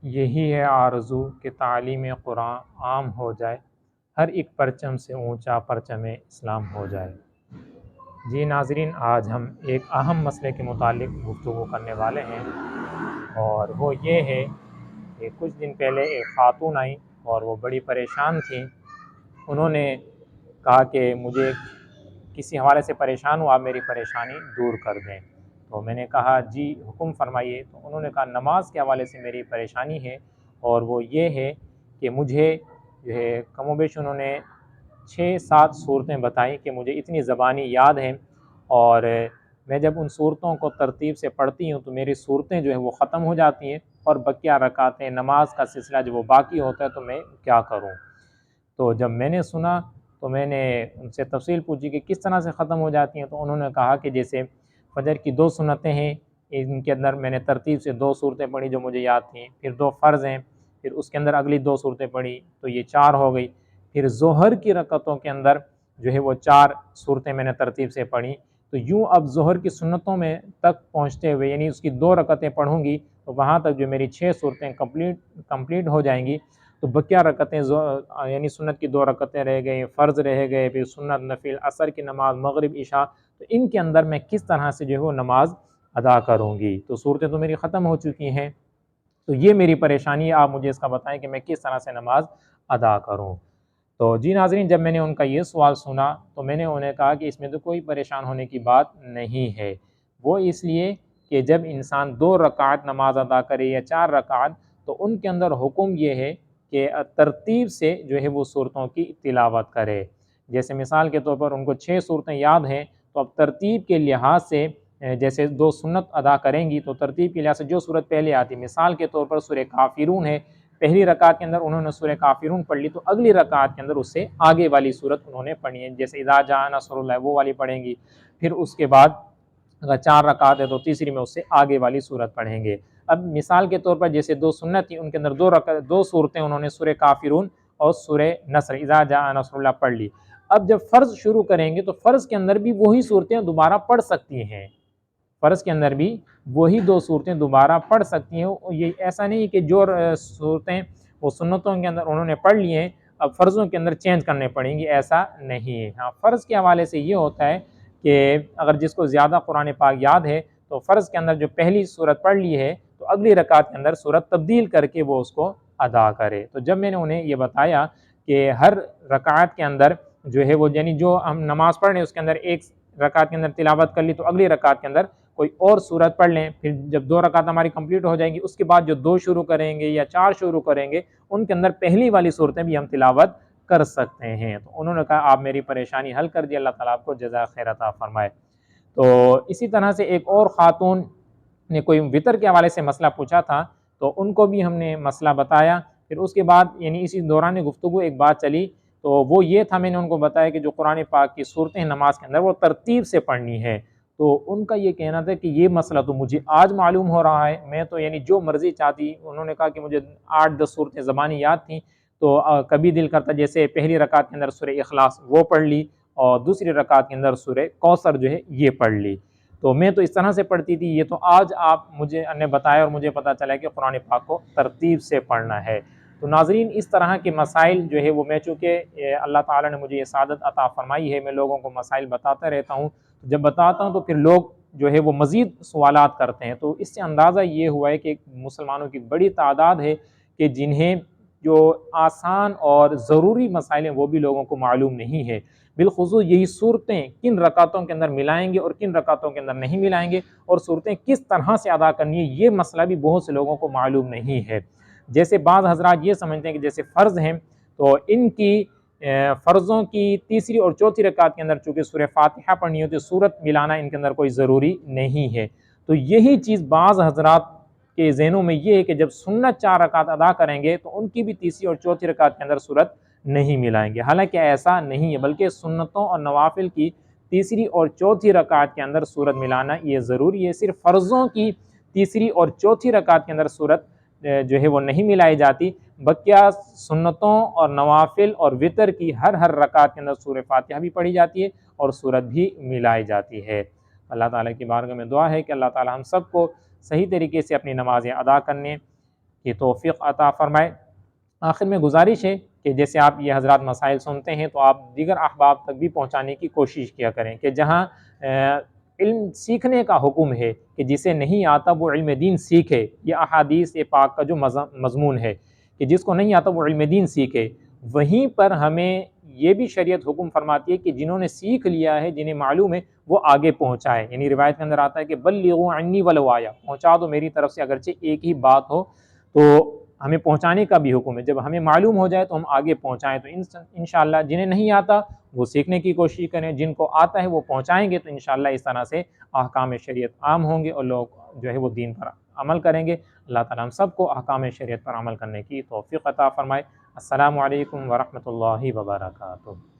یہی ہے آرزو کہ تعلیم قرآن عام ہو جائے، ہر ایک پرچم سے اونچا پرچم اسلام ہو جائے۔ جی ناظرین، آج ہم ایک اہم مسئلے کے متعلق گفتگو کرنے والے ہیں، اور وہ یہ ہے کہ کچھ دن پہلے ایک خاتون آئیں اور وہ بڑی پریشان تھیں۔ انہوں نے کہا کہ مجھے کسی حوالے سے پریشان ہوں، آپ میری پریشانی دور کر دیں۔ تو میں نے کہا جی حکم فرمائیے۔ تو انہوں نے کہا نماز کے حوالے سے میری پریشانی ہے، اور وہ یہ ہے کہ مجھے جو ہے کم و بیش انہوں نے 6-7 صورتیں بتائیں کہ مجھے اتنی زبانی یاد ہیں، اور میں جب ان صورتوں کو ترتیب سے پڑھتی ہوں تو میری صورتیں جو ہیں وہ ختم ہو جاتی ہیں، اور بقیہ رکعتیں نماز کا سلسلہ جب وہ باقی ہوتا ہے تو میں کیا کروں۔ تو جب میں نے سنا تو میں نے ان سے تفصیل پوچھی کہ کس طرح سے ختم ہو جاتی ہیں۔ تو انہوں نے کہا کہ جیسے فجر کی 2 سنتیں ہیں، ان کے اندر میں نے ترتیب سے 2 صورتیں پڑھی جو مجھے یاد تھیں، پھر 2 فرض ہیں، پھر اس کے اندر اگلی 2 صورتیں پڑھی تو یہ 4 ہو گئی، پھر ظہر کی رکعتوں کے اندر جو ہے وہ 4 صورتیں میں نے ترتیب سے پڑھی۔ تو یوں اب ظہر کی سنتوں میں تک پہنچتے ہوئے، یعنی اس کی 2 رکعتیں پڑھوں گی تو وہاں تک جو میری 6 صورتیں کمپلیٹ ہو جائیں گی۔ تو بقیہ رکعتیں یعنی سنت کی 2 رکعتیں رہ گئی، فرض رہ گئے، پھر سنت، نفل، عصر کی نماز، مغرب، عشاء، تو ان کے اندر میں کس طرح سے جو ہے وہ نماز ادا کروں گی۔ تو صورتیں تو میری ختم ہو چکی ہیں، تو یہ میری پریشانی ہے، آپ مجھے اس کا بتائیں کہ میں کس طرح سے نماز ادا کروں۔ تو جی ناظرین، جب میں نے ان کا یہ سوال سنا تو میں نے انہیں کہا کہ اس میں تو کوئی پریشان ہونے کی بات نہیں ہے، وہ اس لیے کہ جب انسان 2 رکعت نماز ادا کرے یا 4 رکعت، تو ان کے اندر حکم یہ ہے کہ ترتیب سے جو ہے وہ صورتوں کی تلاوت کرے۔ جیسے مثال کے طور پر ان کو 6 صورتیں یاد ہیں، تو اب ترتیب کے لحاظ سے جیسے 2 سنت ادا کریں گی تو ترتیب کے لحاظ سے جو صورت پہلے آتی، مثال کے طور پر سورہ کافرون ہے، پہلی رکعت کے اندر انہوں نے سورہ کافرون پڑھ لی، تو اگلی رکعت کے اندر اس سے آگے والی صورت انہوں نے پڑھی ہے، جیسے اذا جاء نصر اللہ وہ والی پڑھیں گی، پھر اس کے بعد اگر 4 رکعت ہے تو تیسری میں اس سے آگے والی صورت پڑھیں گے۔ اب مثال کے طور پر جیسے 2 سنت تھی، ان کے اندر 2 صورتیں انہوں نے سورہ کافرون اور سورہ نصر اذا جاء نصر اللہ پڑھ لی۔ اب جب فرض شروع کریں گے تو فرض کے اندر بھی وہی صورتیں دوبارہ پڑھ سکتی ہیں، فرض کے اندر بھی وہی 2 صورتیں دوبارہ پڑھ سکتی ہیں۔ یہ ایسا نہیں کہ جو صورتیں وہ سنتوں کے اندر انہوں نے پڑھ لی ہیں اب فرضوں کے اندر چینج کرنے پڑیں گی، ایسا نہیں ہے۔ ہاں، فرض کے حوالے سے یہ ہوتا ہے کہ اگر جس کو زیادہ قرآن پاک یاد ہے تو فرض کے اندر جو پہلی صورت پڑھ لی ہے تو اگلی رکعت کے اندر صورت تبدیل کر کے وہ اس کو ادا کرے۔ تو جب میں نے انہیں یہ بتایا کہ ہر رکعت کے اندر جو ہے وہ یعنی جو ہم نماز پڑھ رہے ہیں اس کے اندر ایک رکعت کے اندر تلاوت کر لی تو اگلی رکعت کے اندر کوئی اور صورت پڑھ لیں، پھر جب 2 رکعت ہماری کمپلیٹ ہو جائیں گی اس کے بعد جو 2 شروع کریں گے یا 4 شروع کریں گے ان کے اندر پہلی والی صورتیں بھی ہم تلاوت کر سکتے ہیں۔ تو انہوں نے کہا آپ میری پریشانی حل کر دی، اللہ تعالیٰ آپ کو جزائے خیر عطا فرمائے۔ تو اسی طرح سے ایک اور خاتون نے کوئی وطر کے حوالے سے مسئلہ پوچھا تھا، تو ان کو بھی ہم نے مسئلہ بتایا۔ پھر اس کے بعد یعنی اسی دوران گفتگو ایک بات چلی، تو وہ یہ تھا میں نے ان کو بتایا کہ جو قرآن پاک کی صورتیں نماز کے اندر وہ ترتیب سے پڑھنی ہے۔ تو ان کا یہ کہنا تھا کہ یہ مسئلہ تو مجھے آج معلوم ہو رہا ہے، میں تو یعنی جو مرضی چاہتی، انہوں نے کہا کہ مجھے 8-10 صورتیں زبانی یاد تھیں، تو کبھی دل کرتا جیسے پہلی رکعت کے اندر سورہ اخلاص وہ پڑھ لی اور دوسری رکعت کے اندر سورہ کوثر جو ہے یہ پڑھ لی، تو میں تو اس طرح سے پڑھتی تھی، یہ تو آج آپ مجھے نے بتایا اور مجھے پتہ چلا کہ قرآن پاک کو ترتیب سے پڑھنا ہے۔ تو ناظرین، اس طرح کے مسائل جو ہے وہ میں چونکہ اللہ تعالیٰ نے مجھے یہ سعادت عطا فرمائی ہے، میں لوگوں کو مسائل بتاتا رہتا ہوں، جب بتاتا ہوں تو پھر لوگ جو ہے وہ مزید سوالات کرتے ہیں، تو اس سے اندازہ یہ ہوا ہے کہ مسلمانوں کی بڑی تعداد ہے کہ جنہیں جو آسان اور ضروری مسائل ہیں وہ بھی لوگوں کو معلوم نہیں ہے، بالخصوص یہی صورتیں کن رکعتوں کے اندر ملائیں گے اور کن رکعتوں کے اندر نہیں ملائیں گے، اور صورتیں کس طرح سے ادا کرنی ہے یہ مسئلہ بھی بہت سے لوگوں کو معلوم نہیں ہے۔ جیسے بعض حضرات یہ سمجھتے ہیں کہ جیسے فرض ہیں تو ان کی فرضوں کی تیسری اور چوتھی رکعت کے اندر چونکہ سورہ فاتحہ پڑھنی ہوتی ہے، سورت ملانا ان کے اندر کوئی ضروری نہیں ہے۔ تو یہی چیز بعض حضرات کے ذہنوں میں یہ ہے کہ جب سنت 4 رکعت ادا کریں گے تو ان کی بھی تیسری اور چوتھی رکعت کے اندر سورت نہیں ملائیں گے، حالانکہ ایسا نہیں ہے، بلکہ سنتوں اور نوافل کی تیسری اور چوتھی رکعت کے اندر سورت ملانا یہ ضروری ہے۔ صرف فرضوں کی تیسری اور چوتھی رکعت کے اندر سورت جو ہے وہ نہیں ملائی جاتی، بقیہ سنتوں اور نوافل اور وطر کی ہر رکعت کے اندر سورہ فاتحہ بھی پڑھی جاتی ہے اور سورت بھی ملائی جاتی ہے۔ اللہ تعالیٰ کی بارگاہ میں دعا ہے کہ اللہ تعالیٰ ہم سب کو صحیح طریقے سے اپنی نمازیں ادا کرنے کی توفیق عطا فرمائے۔ آخر میں گزارش ہے کہ جیسے آپ یہ حضرات مسائل سنتے ہیں تو آپ دیگر احباب تک بھی پہنچانے کی کوشش کیا کریں، کہ جہاں علم سیکھنے کا حکم ہے کہ جسے نہیں آتا وہ علم دین سیکھے، یہ احادیث پاک کا جو مضمون ہے کہ جس کو نہیں آتا وہ علم دین سیکھے، وہیں پر ہمیں یہ بھی شریعت حکم فرماتی ہے کہ جنہوں نے سیکھ لیا ہے، جنہیں معلوم ہے، وہ آگے پہنچائے۔ یعنی روایت کے اندر آتا ہے کہ بلغوا عنی ولو آیا، پہنچا دو میری طرف سے اگرچہ ایک ہی بات ہو، تو ہمیں پہنچانے کا بھی حکم ہے۔ جب ہمیں معلوم ہو جائے تو ہم آگے پہنچائیں، تو انشاءاللہ جنہیں نہیں آتا وہ سیکھنے کی کوشش کریں، جن کو آتا ہے وہ پہنچائیں گے، تو انشاءاللہ اس طرح سے احکام شریعت عام ہوں گے اور لوگ جو ہے وہ دین پر عمل کریں گے۔ اللہ تعالیٰ ہم سب کو احکام شریعت پر عمل کرنے کی توفیق عطا فرمائے۔ السلام علیکم ورحمۃ اللہ وبرکاتہ۔